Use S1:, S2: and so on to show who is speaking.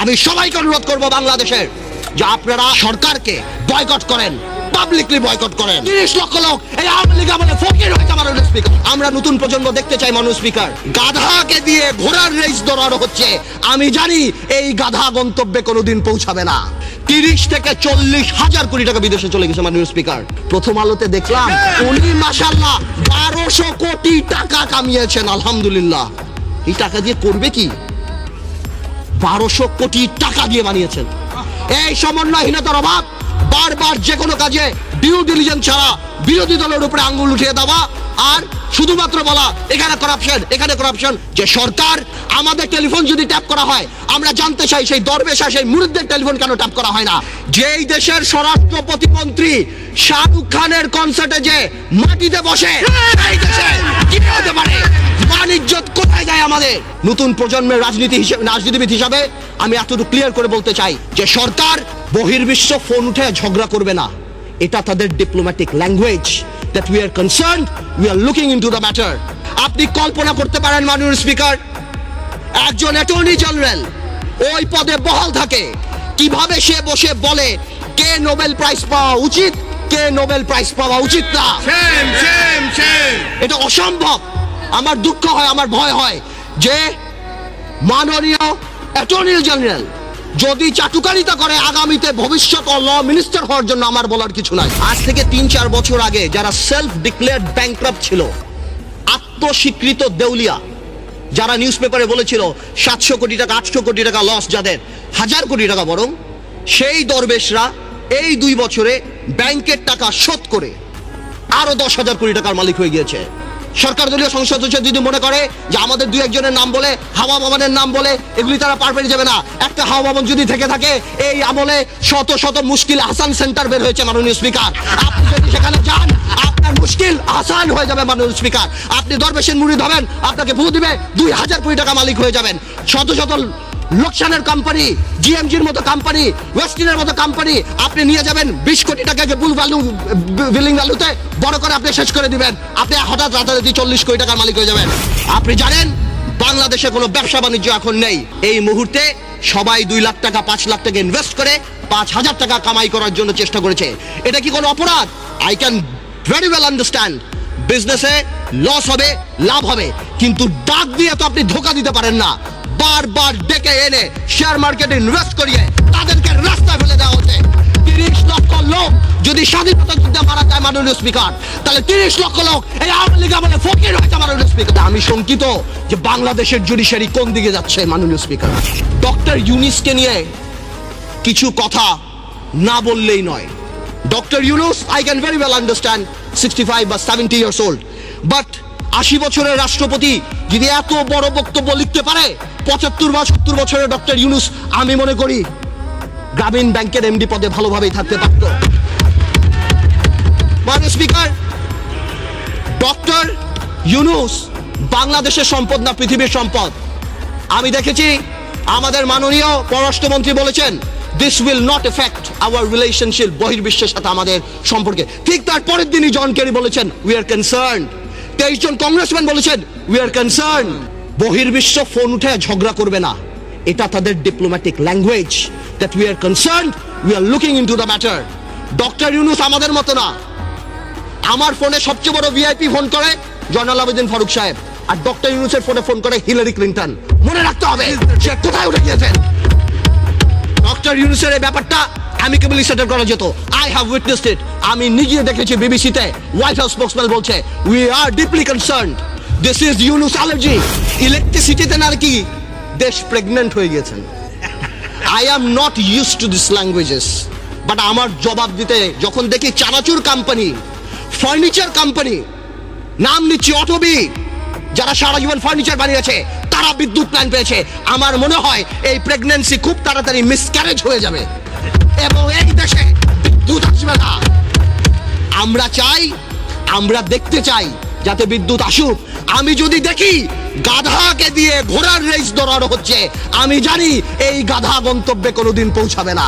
S1: আমি সবাইকে অনুরোধ করব বাংলাদেশের যে আপনারা সরকারকে বয়কট করেন, পাবলিকলি বয়কট করেন। 30 লক্ষ লোক এই আওয়ামী লীগ আমলে ফকির হয়েছে মাননীয় স্পিকার। আমরা নতুন প্রজন্ম দেখতে চাই মাননীয় স্পিকার। গাধাকে দিয়ে ঘোড়ার রেস দৌড়ানো হচ্ছে, আমি জানি এই গাধা গন্তব্যে কোনোদিন পৌঁছাবে না। 30 থেকে 40 হাজার কোটি টাকা বিদেশে চলে গেছে মাননীয় স্পিকার। প্রথম আলোতে দেখলাম উনি মাশাআল্লাহ 1200 কোটি টাকা কামিয়েছেন, আলহামদুলিল্লাহ। এই টাকা দিয়ে করবে কি? 1200 কোটি টাকা দিয়ে বানিয়েছেন। এই সমন্বয়হীনতার অভাব, বারবার যে কোনো কাজে ডিউ ডিলিজেন্স ছাড়া বিরোধী দলের উপরে আঙ্গুল উঠিয়ে দেওয়া আর শুধুমাত্র বলা এখানে করাপশন, এখানে করাপশন। যে সরকার আমাদের টেলিফোন যদি ট্যাপ করা হয়, আমরা জানতে চাই সেই দরবেশা সেই মুরিদদের টেলিফোন কেন ট্যাপ করা হয় না? যেই দেশের স্বরাষ্ট্র প্রতিমন্ত্রী শাহরুখ খানের কনসার্টে যে মাটিতে বসে, সেই দেশে কি হতে পারে? বাণিজ্যত কোথায় যায় আমাদের? নতুন প্রজন্মের রাজনীতিবিদ হিসাবে আমি এতটুকু ক্লিয়ার করে বলতে চাই যে সরকার বহির্বিশ্ব ফোন উঠে ঝগড়া করবে না। এটা তাদের diplomatic language. that we are concerned, we are looking into the matter. আপনি কল্পনা করতে পারেন মাননীয় স্পিকার, একজন অ্যাটর্নি জেনারেল ওই পদে বহাল থাকে, কিভাবে সে বসে বলে কে নোবেল প্রাইজ পাওয়া উচিত, কে নোবেল প্রাইজ পাওয়া উচিত না। এটা অসম্ভব। আমার দুঃখ হয়, আমার ভয় হয় যে মাননীয় অ্যাটর্নি জেনারেল যদি চাটুকারিতা করে আগামীতে ভবিষ্যৎ ল মিনিস্টার হওয়ার জন্য আমার বলার কিছু নাই। আজ থেকে 3-4 বছর আগে যারা সেলফ ডিক্লেয়ার্ড ব্যাংক্রাপ্ট ছিল, আত্মস্বীকৃত দেউলিয়া, যারা নিউজ পেপারে বলেছিল 700 কোটি টাকা 800 কোটি টাকা লস, যাদের 1000 কোটি টাকা বরং, সেই দরবেশরা এই 2 বছরে ব্যাংকের টাকা শোধ করে আরো 10,000 কোটি টাকার মালিক হয়ে গিয়েছে। সরকার দলীয় সংসদ সদস্য যদি মনে করে যে আমাদের 2-1 নাম বলে, হাওয়া ভবনের নাম বলে এগুলি তারা পার পেয়ে যাবে না। একটা হাওয়া ভবন যদি থেকে থাকে, এই আমলে শত শত মুশকিল আসান সেন্টার বের হয়েছে মাননীয় স্পিকার। আপনি যদি সেখানে যান, আপনার মুশকিল আসান হয়ে যাবে মাননীয় স্পিকার। আপনি দরবেশের মুরিদ হবেন, আপনাকে ভূ দিবে, 2000 কোটি টাকা মালিক হয়ে যাবেন। শত শত লোকসানের কোম্পানি, জিএমজির মতো কোম্পানি, ওয়েস্টিনের মতো কোম্পানি আপনি নিয়ে যাবেন 20 কোটি টাকাকে বিলিং ভ্যালুতে বড় করে আপনি শেষ করে দিবেন। আপনি হঠাৎ রাতারাতি 40 কোটি টাকার মালিক হয়ে যাবেন। আপনি জানেন বাংলাদেশে কোনো ব্যবসা বাণিজ্য এখন নেই। এই মুহূর্তে সবাই 2 লাখ টাকা 5 লাখ টাকা ইনভেস্ট করে 5,000 টাকা কামাই করার জন্য চেষ্টা করেছে। এটা কি কোনো অপরাধ? I can very well understand. বিজনেসে লস হবে, লাভ হবে, কিন্তু ডাক দিয়ে তো আপনি ধোকা দিতে পারেন না। বারবার ডেকে এনে শেয়ার মার্কেটে ইনভেস্ট করিয়ে তাদেরকে রাস্তায় ফেলে দেওয়া হচ্ছে। 30 লক্ষ লোক যদি স্বাধীনতা যুদ্ধে মারা যায় মাননীয় স্পিকার, তাহলে 30 লক্ষ লোক এই আওয়ামী লীগ আমলে ফকির হয়েছে মাননীয় স্পিকার। আমি শঙ্কিত যে বাংলাদেশের জুডিশিয়ারি কোন দিকে যাচ্ছে মাননীয় স্পিকার। ডক্টর ইউনূসকে নিয়ে কিছু কথা না বললেই নয়। Doctor Yunus, I can very well understand 65 বা 70 ইয়ার্স ওল্ড, বাট 80 বছরের রাষ্ট্রপতি যদি এত বড় বক্তব্য লিখতে পারে, 75 বা 70 বছরের ডক্টর ইউনূস আমি মনে করি গ্রামীণ ব্যাংকের এমডি পদে ভালোভাবেই থাকতে পারত। মাননীয় স্পিকার, ডক্টর ইউনূস বাংলাদেশের সম্পদ না পৃথিবীর সম্পদ। আমি দেখেছি আমাদের মাননীয় পররাষ্ট্রমন্ত্রী বলেছেন this will not affect our relationship, বহির্বিশ্বের সাথে আমাদের সম্পর্কে। ঠিক তার পরের দিনই জন কেরি বলেছেন উই আর কনসার্নড। 23 জন কংগ্রেসম্যান বলেছেন উই আর কনসার্ন। বহির্বিশ্ব ফোন উঠে ঝগড়া করবে না, এটা তাদের diplomatic language. That we are concerned, we are looking into the matter. Doctor Yunus আমাদের মতো না। আমার ফোনে সবচেয়ে বড় ভিআইপি ফোন করে জয়নাল আবেদিন ফারুক সাহেব, আর ডক্টর ইউনূসের ফোনে ফোন করে হিলারি ক্লিন্টন। মনে রাখতে হবে সে কোথায় উঠে গিয়েছেন। ডক্টর ইউনূসের এই ব্যাপারটা অ্যামিকেবলি সেটেল করা যেত। I have witnessed it. আমি নিজে দেখেছি বিবিসিতে হোয়াইট হাউস স্পোকসম্যান বলছে we are deeply concerned, this is Yunus allergy. ইলেকট্রিসিটিতে নাকি দেশ প্রেগন্যান্ট হয়ে গিয়েছেন। I am not used to this languages, but আমার জবাব দিতে যখন দেখি চানাচুর কোম্পানি, ফার্নিচার কোম্পানি, নাম নিচ্ছি অটোবি, যারা সারা জীবন ফার্নিচার বানিয়েছে, তারা বিদ্যুৎ প্ল্যান পেয়েছে, আমার মনে হয় এই প্রেগন্যান্সি খুব তাড়াতাড়ি মিসক্যারেজ হয়ে যাবে এবং এই দেশে বিদ্যুৎ আসবে না। আমরা চাই, আমরা দেখতে চাই যাতে বিদ্যুৎ আসুক। আমি যদি দেখি গাধাকে দিয়ে ঘোড়ার রেস দৌড়ানো হচ্ছে, আমি জানি এই গাধা গন্তব্যে কোনোদিন পৌঁছাবে না।